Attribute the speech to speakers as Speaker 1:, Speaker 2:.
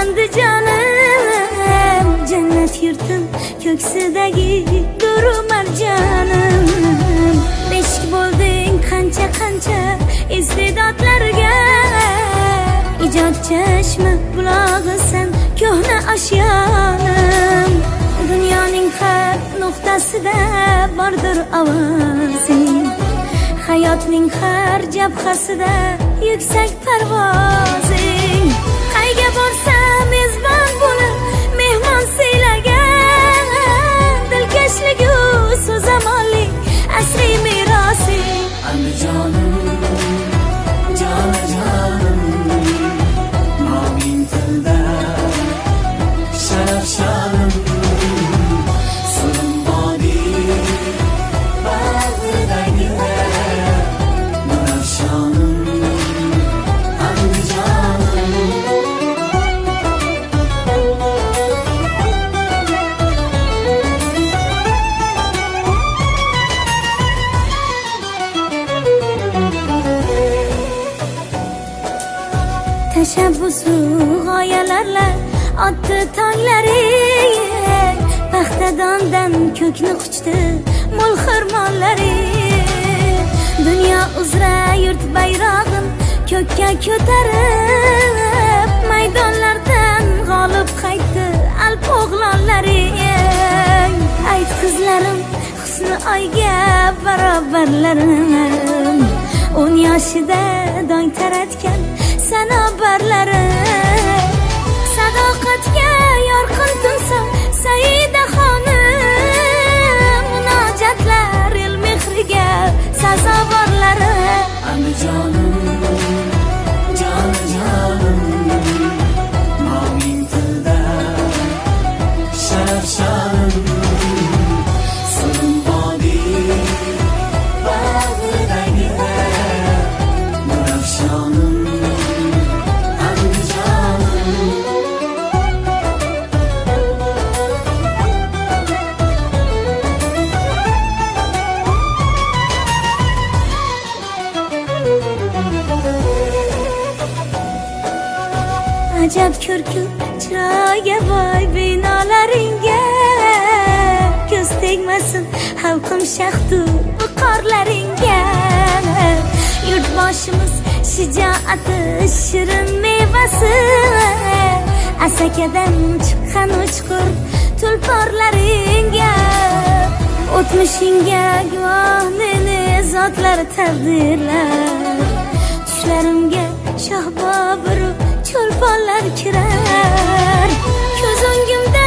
Speaker 1: Andijonim, jannat yurtim, ko'ksidagi duru marjonim. Beshik bo'lding qancha iste'dodlarga, ijod chashma bulog'isan ko'hna oshyonim. Dunyoning har nuqtasida bordir ovozing, hayotning har jabhasida yuksak parvozing. Qayga borsam mezbon bo'lib mehmon siylagan, dilkashligu so'zamonlik asriy merosing.
Speaker 2: Andijonim, jonajonim, noming tilda sharaf shonim. So'lim vodiy bag'ridagi nurafshonim, Andijonim.
Speaker 1: Tashabbusu g'oyalarla otdi tonglaring, paxtadondan ko'kni quchdi mo'l xirmonlaring. Dunyo uzra yurt bayrog'in ko'kka ko'tarib, maydonlardan g'olib qaytdi alp o'g'lonlaring. Ayt qizlarim, husni oyga barobarlarim, 10 yoshida dong taratgan sanobarlarim. Sadoqatga yorqin timson Saida xonim, munojatlar el mehriga sazoborlari.
Speaker 2: Andijonim, jonajonim, noming tilda sharaf shonim. So'lim vodiy bag'ridagi nurafshonim, Andijonim.
Speaker 1: Ajab ko'rku chiroyga boy binolaringga, ko'z tegmasin xalqim shahdu viqorlaringga. Yurtboshimiz shijoati shirin mevasi, asakadan chiqqan uchqur tulporlaringga. O'tmishingga guvoh meni zotlar taqdirlar, tushlarimga shoh Bobur cho'lponlar kirar. Ko'z o'ngimda